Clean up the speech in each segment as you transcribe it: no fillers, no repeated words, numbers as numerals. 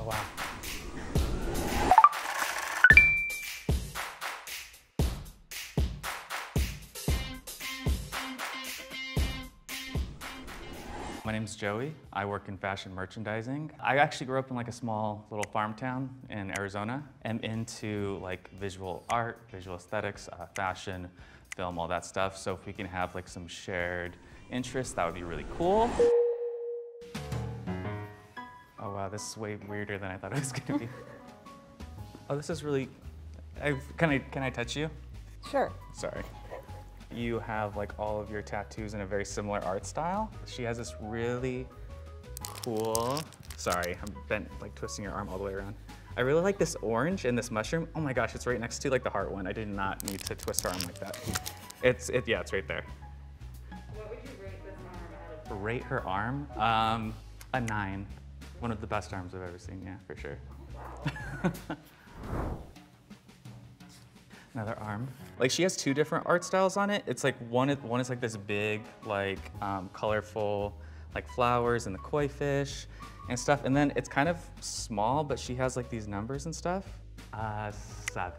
Oh, wow. My name's Joey. I work in fashion merchandising. I actually grew up in like a small little farm town in Arizona. I'm into like visual art, visual aesthetics, fashion, film, all that stuff. So if we can have like some shared interests, that would be really cool. Oh wow, this is way weirder than I thought it was gonna be. Oh, this is really, can I touch you? Sure. Sorry. You have like all of your tattoos in a very similar art style. She has this really cool, sorry, I'm bent, like twisting your arm all the way around. I really like this orange and this mushroom. Oh my gosh, it's right next to like the heart one. I did not need to twist her arm like that. Yeah, it's right there. What would you rate this arm out of? Rate her arm? A 9. One of the best arms I've ever seen, yeah, for sure. Another arm. Like she has 2 different art styles on it. It's like one is like this big, like colorful, like flowers and the koi fish and stuff. And then it's kind of small, but she has like these numbers and stuff. 7.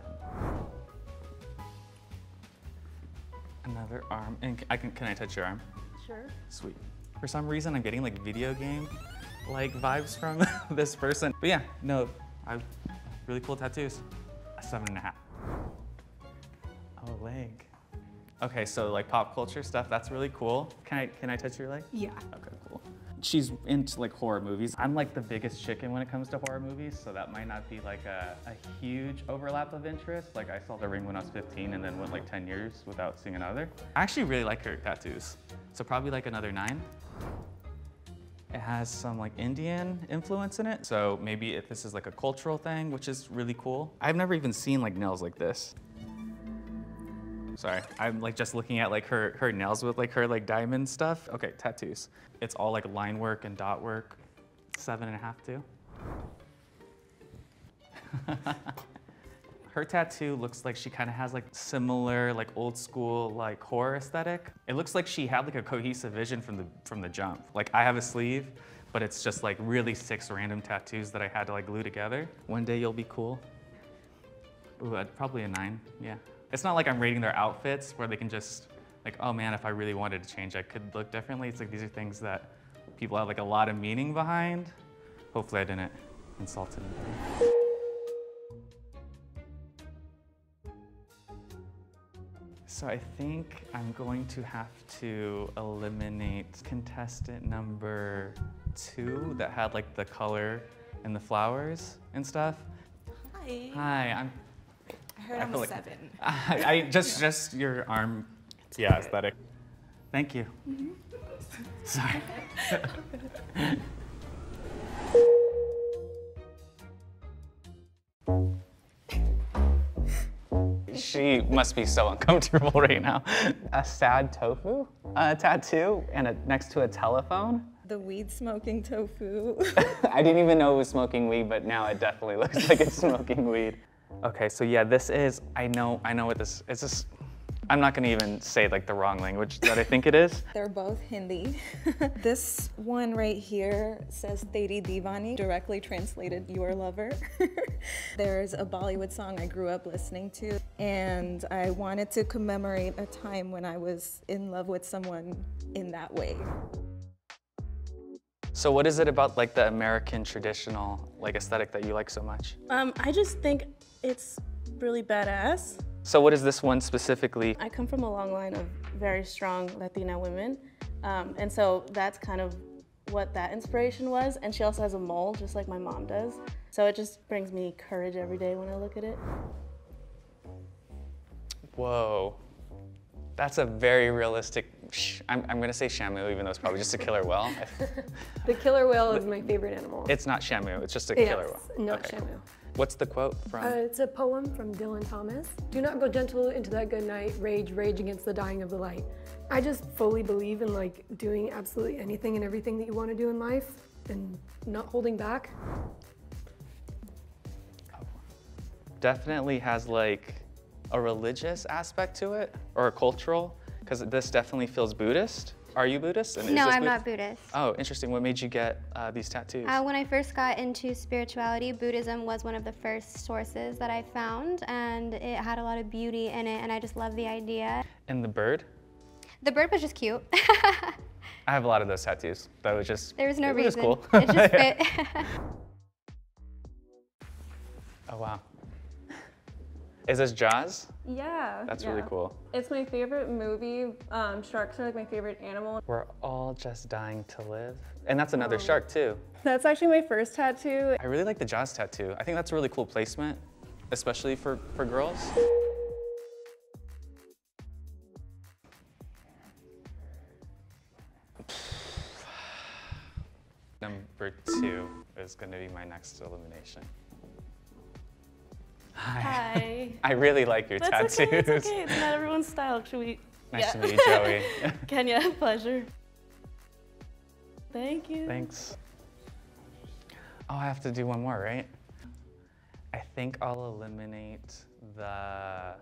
Another arm. And can I touch your arm? Sure. Sweet. For some reason, I'm getting like video game like vibes from this person. But yeah, no, really cool tattoos. A 7.5. Oh, leg. Okay, so like pop culture stuff, that's really cool. Can I touch your leg? Yeah. Okay, cool. She's into like horror movies. I'm like the biggest chicken when it comes to horror movies, so that might not be like a huge overlap of interest. Like I saw The Ring when I was 15 and then went like 10 years without seeing another. I actually really like her tattoos, so probably like another 9. It has some like Indian influence in it, so maybe if this is like a cultural thing, which is really cool. I've never even seen like nails like this. Sorry, I'm like just looking at like her nails with like her like diamond stuff. Okay, tattoos. It's all like line work and dot work. 7.5 too. Her tattoo looks like she kind of has like similar like old school like horror aesthetic. It looks like she had like a cohesive vision from the jump. Like I have a sleeve, but it's just like really 6 random tattoos that I had to like glue together. One day you'll be cool. Ooh, probably a 9, yeah. It's not like I'm rating their outfits where they can just like, oh man, if I really wanted to change, I could look differently. It's like these are things that people have like a lot of meaning behind. Hopefully I didn't insult anybody. So I think I'm going to have to eliminate contestant number 2 that had like the color and the flowers and stuff. Hi. Hi, I heard I'm a 7. I just your arm, yeah, aesthetic. Thank you. Mm-hmm. Sorry. She must be so uncomfortable right now. A sad tofu tattoo and next to a telephone. The weed smoking tofu. I didn't even know it was smoking weed, but now it definitely looks like it's smoking weed. Okay, so yeah, this is, I know what this, it's just, I'm not gonna even say like the wrong language that I think it is. They're both Hindi. This one right here says Teri Divani, directly translated your lover. There's a Bollywood song I grew up listening to, and I wanted to commemorate a time when I was in love with someone in that way. So what is it about like the American traditional like aesthetic that you like so much? I just think it's really badass. So what is this one specifically? I come from a long line of very strong Latina women, and so that's kind of what that inspiration was. And she also has a mole, just like my mom does. So it just brings me courage every day when I look at it. Whoa, that's a very realistic, I'm gonna say shamu, even though it's probably just a killer whale. The killer whale is my favorite animal. It's not shamu, it's just a killer whale. Not okay. shamu. What's the quote from? It's a poem from Dylan Thomas. Do not go gentle into that good night, rage, rage against the dying of the light. I just fully believe in like doing absolutely anything and everything that you want to do in life and not holding back. Definitely has like a religious aspect to it, or a cultural, because this definitely feels Buddhist. Are you Buddhist? And is No, this I'm not Buddhist. Oh, interesting. What made you get these tattoos? When I first got into spirituality, Buddhism was one of the first sources that I found, and it had a lot of beauty in it, and I just love the idea. And the bird? The bird was just cute. I have a lot of those tattoos. That was just, There was no it was reason. cool. It just fit. Oh, wow. Is this Jaws? Yeah. That's really cool. It's my favorite movie. Sharks are like my favorite animal. We're all just dying to live. And that's another shark too. That's actually my first tattoo. I really like the Jaws tattoo. I think that's a really cool placement, especially for girls. Number 2 is going to be my next elimination. Hi. I really like your That's tattoos. okay, it's okay. It's not everyone's style. Should we? Nice to meet you, Joey. Kenya, pleasure. Thank you. Thanks. Oh, I have to do one more, right? I think I'll eliminate the...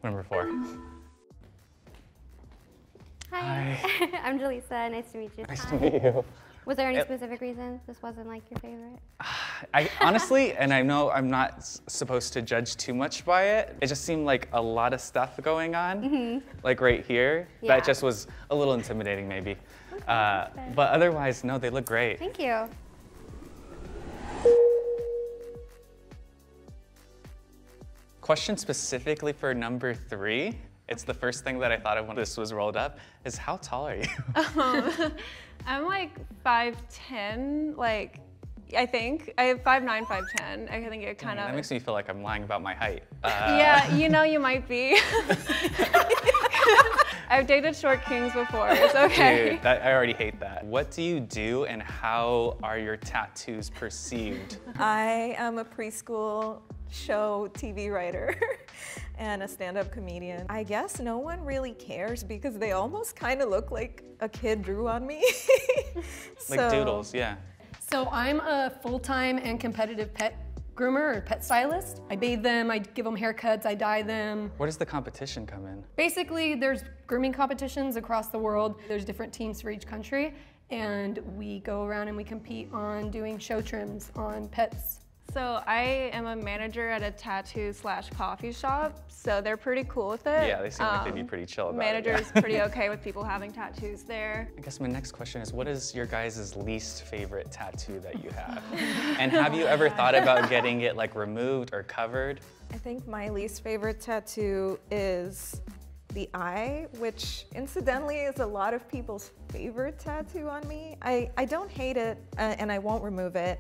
Number 4. Hi. I'm Jaleesa. Nice to meet you. Nice to meet you. Was there any specific reason this wasn't like your favorite? I honestly, and I know I'm not supposed to judge too much by it, it just seemed like a lot of stuff going on, like right here, Yeah. that just was a little intimidating maybe. But otherwise, no, they look great. Thank you. Question specifically for number 3, it's the first thing that I thought of when this was rolled up, is how tall are you? I'm like 5'10", like, I think. I have 5'9", 5'10". I think it kind of... That makes me feel like I'm lying about my height. Yeah, you know you might be. I've dated short kings before, it's okay. Dude, I already hate that. What do you do and how are your tattoos perceived? I am a preschool show TV writer and a stand-up comedian. I guess no one really cares because they almost kind of look like a kid drew on me. Like doodles, yeah. So I'm a full-time and competitive pet groomer or pet stylist. I bathe them, I give them haircuts, I dye them. Where does the competition come in? Basically, there's grooming competitions across the world. There's different teams for each country, and we go around and we compete on doing show trims on pets. So I am a manager at a tattoo/coffee shop, so they're pretty cool with it. Yeah, they seem like they'd be pretty chill about Manager it. is pretty okay with people having tattoos there. I guess my next question is, what is your guys' least favorite tattoo that you have? And have you ever thought about getting it like removed or covered? I think my least favorite tattoo is the eye, which incidentally is a lot of people's favorite tattoo on me. I don't hate it and I won't remove it,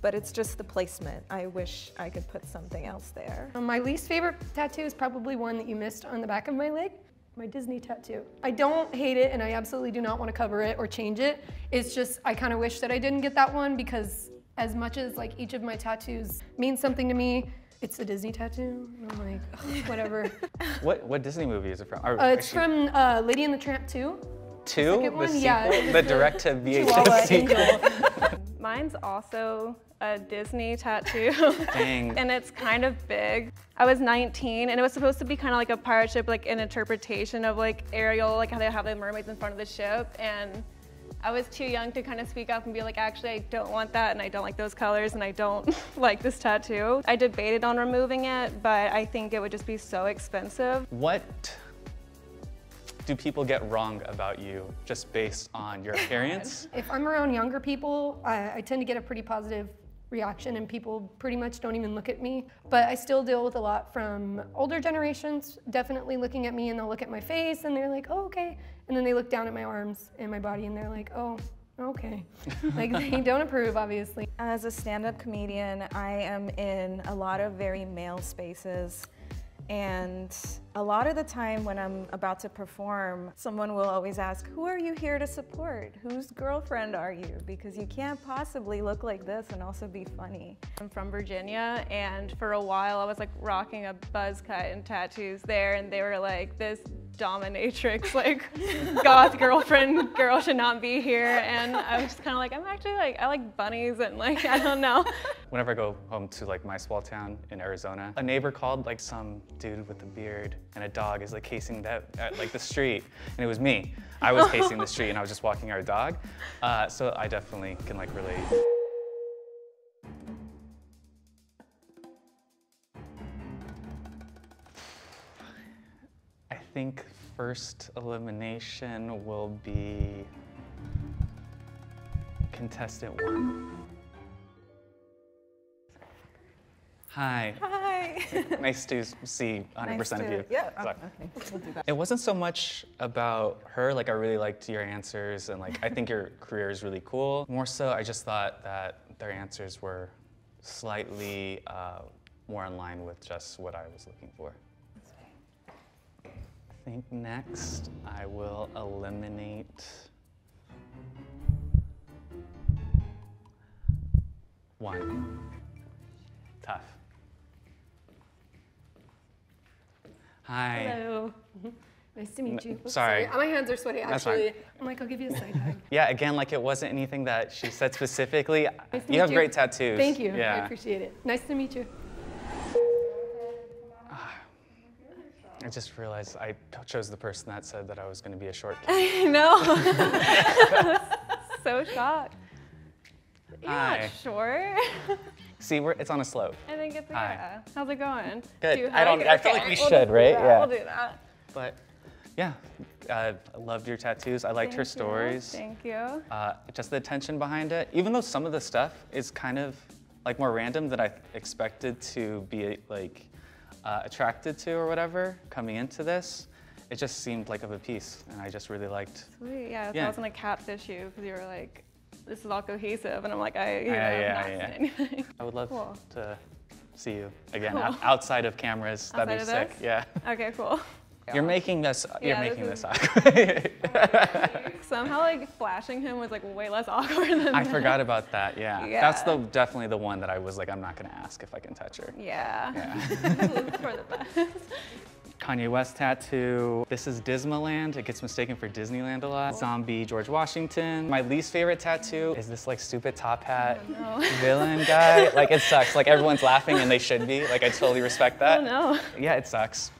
but it's just the placement. I wish I could put something else there. My least favorite tattoo is probably one that you missed on the back of my leg, my Disney tattoo. I don't hate it and I absolutely do not want to cover it or change it. It's just, I kind of wish that I didn't get that one because as much as like each of my tattoos means something to me, it's a Disney tattoo. And I'm like, ugh, whatever. What Disney movie is it from? Or It's actually, from Lady and the Tramp 2. Two? second The one? sequel? Yeah. The direct-to-VHS Chihuahua sequel? Angel. Mine's also a Disney tattoo. Dang. And it's kind of big. I was 19 and it was supposed to be kind of like a pirate ship, like an interpretation of like Ariel, like how they have the mermaids in front of the ship. And I was too young to kind of speak up and be like, actually, I don't want that and I don't like those colors and I don't like this tattoo. I debated on removing it, but I think it would just be so expensive. What do people get wrong about you just based on your appearance? If I'm around younger people, I tend to get a pretty positive reaction and people pretty much don't even look at me. But I still deal with a lot from older generations, definitely looking at me and they'll look at my face and they're like, oh, okay. And then they look down at my arms and my body and they're like, oh, okay. Like they don't approve, obviously. As a stand-up comedian, I am in a lot of very male spaces. And a lot of the time when I'm about to perform, someone will always ask, who are you here to support? Whose girlfriend are you? Because you can't possibly look like this and also be funny. I'm from Virginia, and for a while I was like rocking a buzz cut and tattoos there, and they were like, this dominatrix, like goth girlfriend, girl should not be here. And I was just kind of like, I'm actually like, I like bunnies and like, I don't know. Whenever I go home to like my small town in Arizona, a neighbor called like some dude with a beard and a dog is like casing that like the street, and it was me. I was casing the street and I was just walking our dog. So I definitely can like relate. I think first elimination will be contestant 1. Hi. Hi. Nice to see 100% of you. Yeah. Sorry. Okay. We'll do that. It wasn't so much about her, like I really liked your answers and like I think your career is really cool. More so I just thought that their answers were slightly more in line with just what I was looking for. I think next I will eliminate 1. Tough. Hi. Hello. Nice to meet you. Oops, sorry. My hands are sweaty, That's actually. fine. I'm like, I'll give you a side hug. Yeah, again, like it wasn't anything that she said specifically. Nice to You meet have great tattoos. Thank you. Yeah. I appreciate it. Nice to meet you. I just realized I chose the person that said that I was going to be a short kid. I know. I was so shocked. You're Hi. not short. See, it's on a slope. I think it's Hi. yeah. How's it going? Good. Do you I don't- hug? I feel like we we'll should, do right? that. Yeah. We'll do that. But yeah, I loved your tattoos. I liked her Thank you. stories. Thank you. Just the attention behind it. Even though some of the stuff is kind of like more random than I expected to be like attracted to or whatever coming into this, it just seemed like of a piece, and I just really liked. Sweet. Yeah, Yeah. it wasn't a catfish you because you were like, this is all cohesive, and I'm like, I've Yeah. not seen anything. I would love Cool. to see you again Cool. outside of cameras. That'd be Outside of sick. this? Yeah. Okay, cool. You're making this. You're Yeah, making this this awkward. Somehow like flashing him was like way less awkward than I that. forgot about that. Yeah. Yeah. That's definitely the one that I was like, I'm not gonna ask if I can touch her. Yeah. Yeah. For the best. Kanye West tattoo. This is Dismaland. It gets mistaken for Disneyland a lot. Zombie George Washington. My least favorite tattoo is this like stupid top hat villain guy. Like it sucks. Like everyone's laughing and they should be. Like I totally respect that. Oh no. Yeah, it sucks.